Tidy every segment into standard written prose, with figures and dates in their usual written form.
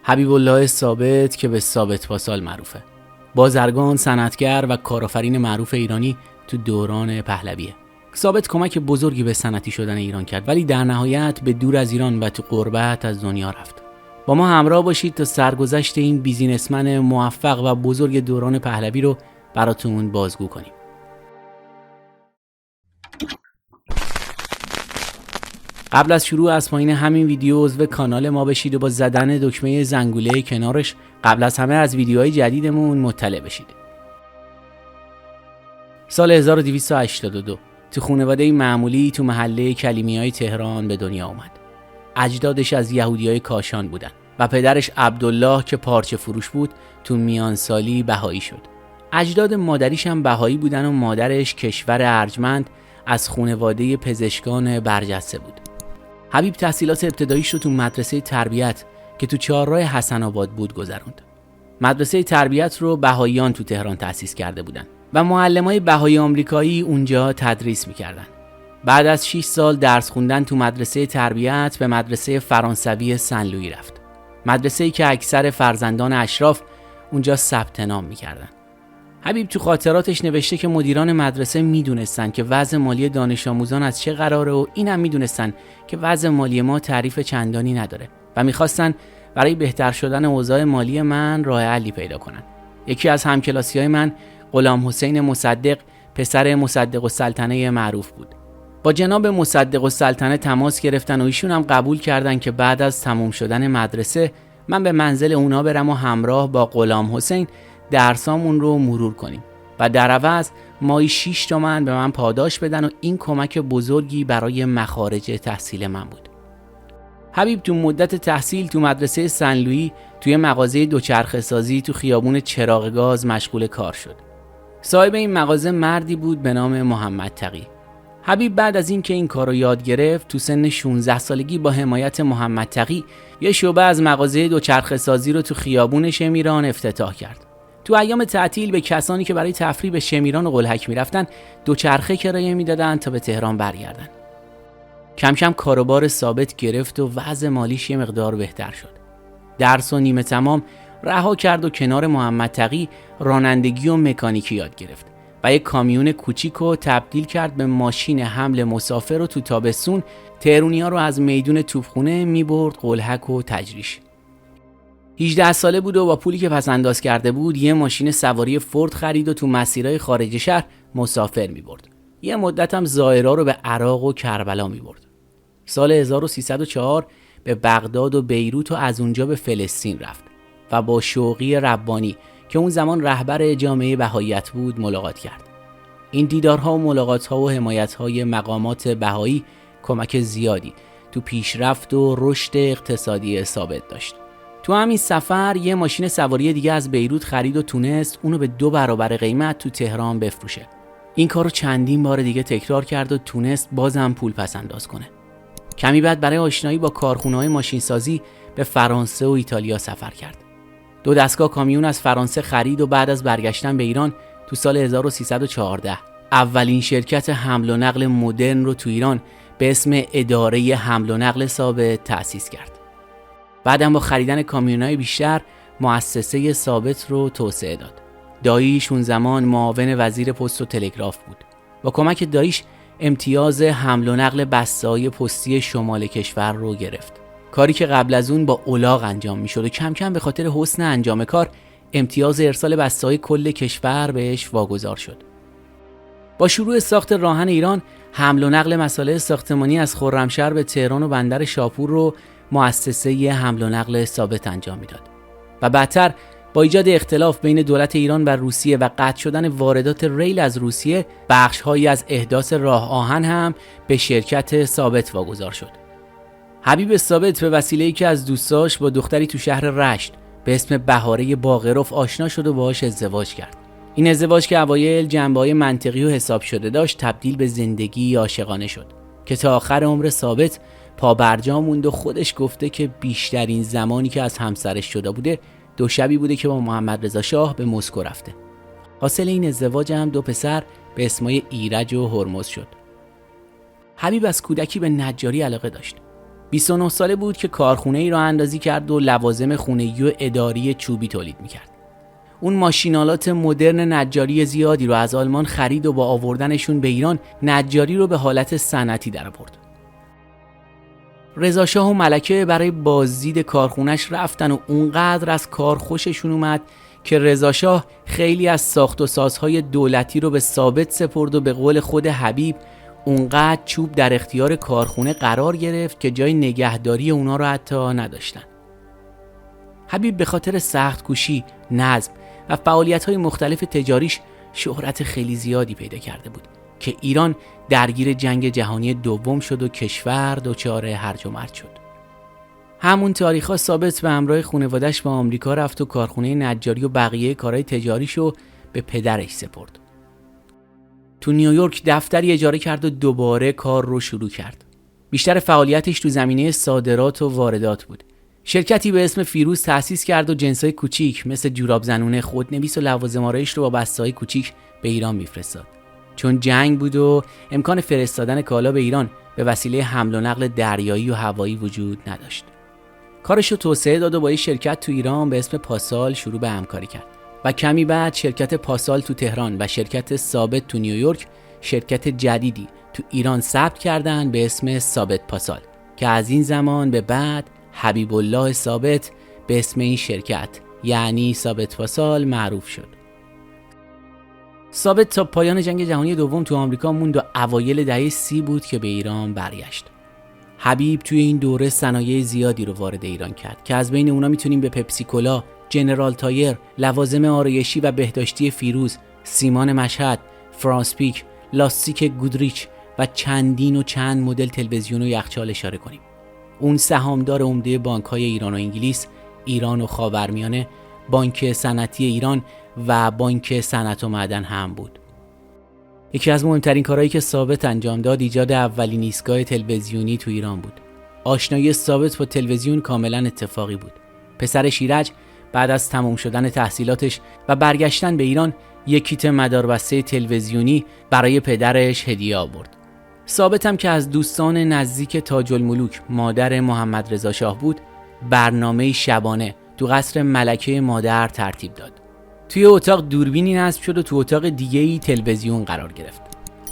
حبیب الله ثابت که به ثابت پاسال معروفه. بازرگان، صنعتگر و کارآفرین معروف ایرانی تو دوران پهلویه. ثابت کمک بزرگی به صنعتی شدن ایران کرد، ولی در نهایت به دور از ایران و تو غربت از دنیا رفت. با ما همراه باشید تا سرگذشت این بیزینسمن موفق و بزرگ دوران پهلوی رو براتون بازگو کنیم. قبل از شروع از پایین همین ویدیو عضو کانال ما بشید و با زدن دکمه زنگوله کنارش قبل از همه از ویدیوهای جدیدمون مطلع بشید. سال 1282 تو خانواده معمولی تو محله کلیمیای تهران به دنیا اومد. اجدادش از یهودیای کاشان بودن و پدرش عبدالله که پارچه فروش بود تو میان سالی بهایی شد. اجداد مادریش هم بهایی بودن و مادرش کشور ارجمند از خانواده پزشکان برجسته بود. حبیب تحصیلات ابتداییش رو تو مدرسه تربیت که تو چهارراه حسن آباد بود گذروند. مدرسه تربیت رو بهاییان تو تهران تأسیس کرده بودن و معلمای بهایی آمریکایی اونجا تدریس میکردن. بعد از 6 سال درس خوندن تو مدرسه تربیت به مدرسه فرانسوی سن لویی رفت. مدرسه‌ای که اکثر فرزندان اشراف اونجا ثبت نام میکردن. حبیب تو خاطراتش نوشته که مدیران مدرسه میدونستن که وضع مالی دانش آموزان از چه قراره و اینم میدونستن که وضع مالی ما تعریف چندانی نداره و میخواستن برای بهتر شدن اوضاع مالی من راه حلی پیدا کنن. یکی از همکلاسی‌های من غلام حسین مصدق پسر مصدق السلطنه معروف بود. با جناب مصدق السلطنه تماس گرفتن و ایشون هم قبول کردن که بعد از تموم شدن مدرسه من به منزل اونا برم و همراه با غلام حسین درسامون رو مرور کنیم و در عوض ماهی 6 تومن به من پاداش بدن و این کمک بزرگی برای مخارج تحصیل من بود. حبیب تو مدت تحصیل تو مدرسه سن لویی توی مغازه دوچرخه سازی تو خیابون چراغ گاز مشغول کار شد. صاحب این مغازه مردی بود به نام محمد تقی. حبیب بعد از اینکه این کارو یاد گرفت تو سن 16 سالگی با حمایت محمد تقی یه شعبه از مغازه دوچرخه سازی رو تو خیابون شمیران افتتاح کرد. تو ایام تعطیل به کسانی که برای تفریح به شمیران و قلهک میرفتن دوچرخه کرایه میدادن تا به تهران برگردن. کم کم کاروبار ثابت گرفت و وضع مالیش یه مقدار بهتر شد. درس و نیمه تمام رها کرد و کنار محمد تقی رانندگی و مکانیکی یاد گرفت و یک کامیون کوچیک رو تبدیل کرد به ماشین حمل مسافر و تو تابستون تهرونی‌ها رو از میدون توپخونه میبرد قلهک و تجریش. 18 ساله بود و با پولی که پس انداز کرده بود یه ماشین سواری فورد خرید و تو مسیرهای خارج شهر مسافر میبرد. یه مدت هم زائرا رو به عراق و کربلا میبرد. سال 1304 به بغداد و بیروت و از اونجا به فلسطین رفت و با شوقی ربانی که اون زمان رهبر جامعه بهاییت بود ملاقات کرد. این دیدارها و ملاقاتها و حمایت‌های مقامات بهایی کمک زیادی تو پیشرفت و رشد اقتصادی ثابت داشت. تو همین سفر یه ماشین سواری دیگه از بیروت خرید و تونست اونو به 2 برابر قیمت تو تهران بفروشه. این کارو چندین بار دیگه تکرار کرد و تونست بازم پول پس انداز کنه. کمی بعد برای آشنایی با کارخونه‌های ماشینسازی به فرانسه و ایتالیا سفر کرد. 2 دستگاه کامیون از فرانسه خرید و بعد از برگشتن به ایران تو سال 1314 اولین شرکت حمل و نقل مدرن رو تو ایران به اسم اداره حمل و نقل ثابت تأسیس کرد. بعدم با خریدن کامیون‌های بیشتر مؤسسه ثابت رو توسعه داد. داییش اون زمان معاون وزیر پست و تلگراف بود. با کمک داییش امتیاز حمل و نقل بسته‌های پستی شمال کشور رو گرفت. کاری که قبل از اون با الاغ انجام می‌شد و کم کم به خاطر حسن انجام کار امتیاز ارسال بسته‌های کل کشور بهش واگذار شد. با شروع ساخت راهن ایران حمل و نقل مسائل ساختمانی از خرمشهر به تهران و بندر شاپور رو مؤسسه حمل و نقل ثابت انجام میداد و بعدتر با ایجاد اختلاف بین دولت ایران و روسیه و قطع شدن واردات ریل از روسیه بخش‌هایی از احداث راه آهن هم به شرکت ثابت واگذار شد. حبیب ثابت به وسیله‌ای که از دوستاش با دختری تو شهر رشت به اسم بهاره باقرف آشنا شد و باهاش ازدواج کرد. این ازدواج که اوایل جنبه‌های منطقی و حساب شده داشت تبدیل به زندگی عاشقانه شد که تا آخر عمر ثابت پا برجا موند و خودش گفته که بیشترین زمانی که از همسرش شده بوده 2 شبی بوده که با محمد رضا شاه به مسکو رفته. حاصل این ازدواج هم 2 پسر به اسمای ایرج و هرمز شد. حبیب از کودکی به نجاری علاقه داشت. 29 ساله بود که کارخونه ای را اندازی کرد و لوازم خونگی و اداری چوبی تولید میکرد. اون ماشینالات مدرن نجاری زیادی رو از آلمان خرید و با آوردنشون به ایران نجاری رو به حالت صنعتی درآورد. رضا شاه و ملکه برای بازدید کارخونش رفتن و اونقدر از کار خوششون اومد که رضا شاه خیلی از ساخت و سازهای دولتی رو به ثابت سپرد و به قول خود حبیب اونقدر چوب در اختیار کارخونه قرار گرفت که جای نگهداری اونا رو حتی نداشتن. حبیب به خاطر سخت کوشی، نظم و فعالیت‌های مختلف تجاریش شهرت خیلی زیادی پیدا کرده بود که ایران درگیر جنگ جهانی دوم شد و کشور دچار هرج و مرج شد. همون تاریخ‌ها ثابت به همراه خانواده‌اش به آمریکا رفت و کارخونه نجاری و بقیه کارهای تجاریشو به پدرش سپرد. تو نیویورک دفتری اجاره کرد و دوباره کار رو شروع کرد. بیشتر فعالیتش تو زمینه صادرات و واردات بود. شرکتی به اسم فیروز تأسیس کرد و جنسای کوچیک مثل جوراب زنونه، خودنویس و لوازم آرایش رو با بسته‌های کوچیک به ایران میفرستاد. چون جنگ بود و امکان فرستادن کالا به ایران به وسیله حمل و نقل دریایی و هوایی وجود نداشت. کارش رو توسعه داد و با یه شرکت تو ایران به اسم پاسال شروع به همکاری کرد و کمی بعد شرکت پاسال تو تهران و شرکت ثابت تو نیویورک شرکت جدیدی تو ایران ثبت کردن به اسم ثابت پاسال که از این زمان به بعد حبیب الله ثابت به اسم این شرکت یعنی ثابت پاسال معروف شد. ثابت تا پایان جنگ جهانی دوم تو آمریکا موند و اوایل دهه 30 بود که به ایران برگشت. حبیب توی این دوره صنایع زیادی رو وارد ایران کرد که از بین اونا میتونیم به پپسی کولا، جنرال تایر، لوازم آرایشی و بهداشتی فیروز، سیمان مشهد، فرانسپیک، لاستیک گودریچ و چند مدل تلویزیون و یخچال اشاره کنیم. اون سهامدار عمده بانک‌های ایران و انگلیس، ایران و خاورمیانه، بانک صنعتی ایران و بانک صنعت و معدن هم بود. یکی از مهمترین کارهایی که ثابت انجام داد ایجاد اولین ایستگاه تلویزیونی تو ایران بود. آشنایی ثابت با تلویزیون کاملا اتفاقی بود. پسرش ایرج بعد از تمام شدن تحصیلاتش و برگشتن به ایران یک کیت مداربسته تلویزیونی برای پدرش هدیه آورد. ثابت هم که از دوستان نزدیک تاج الملوک مادر محمد رضا شاه بود، برنامه شبانه تو قصر ملکه مادر ترتیب داد. توی اتاق دوربینی نصب شد و تو اتاق دیگه‌ای تلویزیون قرار گرفت.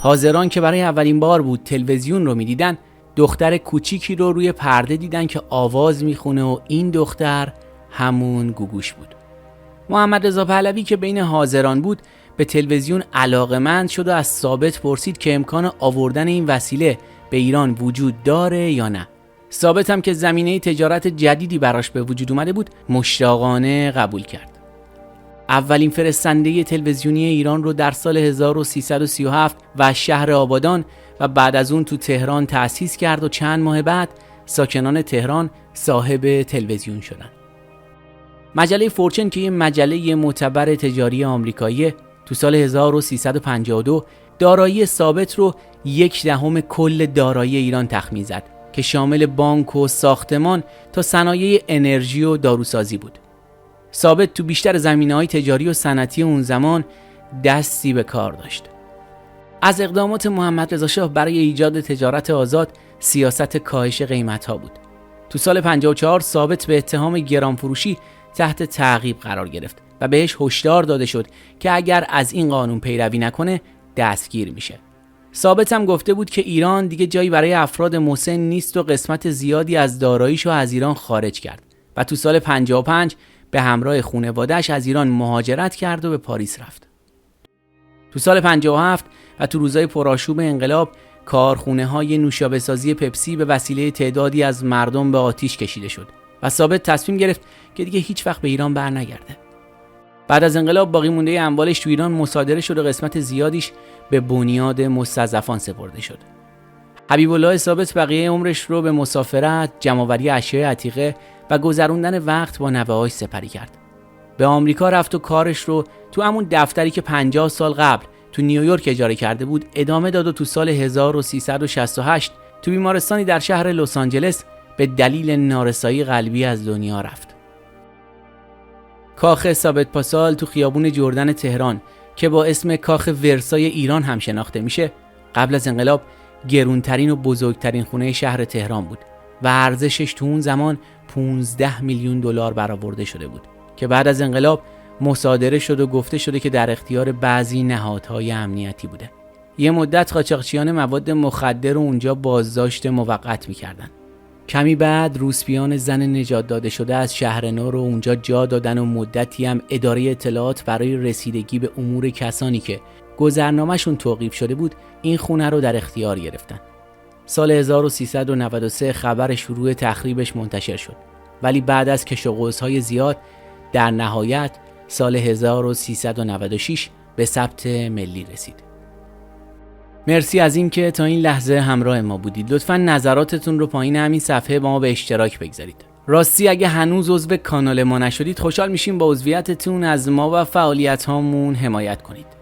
حاضران که برای اولین بار بود تلویزیون رو می‌دیدن، دختر کوچیکی رو روی پرده دیدن که آواز میخونه و این دختر همون گوگوش بود. محمد رضا پهلوی که بین حاضران بود به تلویزیون علاقه‌مند شد و از ثابت پرسید که امکان آوردن این وسیله به ایران وجود داره یا نه. ثابت هم که زمینه تجارت جدیدی براش به وجود اومده بود مشتاقانه قبول کرد. اولین فرستنده تلویزیونی ایران رو در سال 1337 و شهر آبادان و بعد از اون تو تهران تأسیس کرد و چند ماه بعد ساکنان تهران صاحب تلویزیون شدند. مجله فورچن که یه مجله معتبر تجاری آمریکایی تو سال 1352 دارایی ثابت رو 1/10 کل دارایی ایران تخمین زد که شامل بانک و ساختمان تا صنایع انرژی و داروسازی بود. ثابت تو بیشتر زمینه‌های تجاری و صنعتی اون زمان دستی به کار داشت. از اقدامات محمد رضا شاه برای ایجاد تجارت آزاد سیاست کاهش قیمت‌ها بود. تو سال 54 ثابت به اتهام گرانفروشی تحت تعقیب قرار گرفت و بهش هشدار داده شد که اگر از این قانون پیروی نکنه دستگیر میشه. ثابت هم گفته بود که ایران دیگه جایی برای افراد مسن نیست و قسمت زیادی از داراییشو از ایران خارج کرد و تو سال 55 به همراه خانواده‌اش از ایران مهاجرت کرد و به پاریس رفت. تو سال 57 و تو روزای پرآشوب انقلاب کارخونه‌های نوشابه‌سازی پپسی به وسیله تعدادی از مردم به آتیش کشیده شد و ثابت تصمیم گرفت که دیگه هیچ وقت به ایران برنگرده. بعد از انقلاب باقی مونده اموالش تو ایران مصادره شد و قسمت زیادیش به بنیاد مستضعفان سپرده شد. حبیب الله ثابت بقیه عمرش رو به مسافرت، جمع‌آوری اشیاء عتیقه و گذروندن وقت با نوه‌هاش سپری کرد. به آمریکا رفت و کارش رو تو همون دفتری که 50 سال قبل تو نیویورک اجاره کرده بود ادامه داد و تو سال 1368 تو بیمارستانی در شهر لس آنجلس به دلیل نارسایی قلبی از دنیا رفت. کاخ ثابت پاسال تو خیابون جردن تهران که با اسم کاخ ورسای ایران هم شناخته میشه، قبل از انقلاب گرونترین و بزرگترین خونه شهر تهران بود و ارزشش تو اون زمان 15 میلیون دلار برآورده شده بود که بعد از انقلاب مصادره شد و گفته شده که در اختیار بعضی نهادهای امنیتی بوده. یه مدت قاچاقچیان مواد مخدر رو اونجا بازداشت موقت می‌کردن. کمی بعد روسپیان زن نجات داده شده از شهرنو رو اونجا جا دادن و مدتی هم اداره اطلاعات برای رسیدگی به امور کسانی که گذرنامه‌شون توقیف شده بود این خونه رو در اختیار گرفتن. سال 1393 خبر شروع تخریبش منتشر شد، ولی بعد از کش و قوس‌های زیاد در نهایت سال 1396 به ثبت ملی رسید. مرسی از این که تا این لحظه همراه ما بودید. لطفاً نظراتتون رو پایین همین صفحه با ما به اشتراک بگذارید. راستی اگه هنوز عضو کانال ما نشدید خوشحال میشیم با عضویتتون از ما و فعالیت هامون حمایت کنید.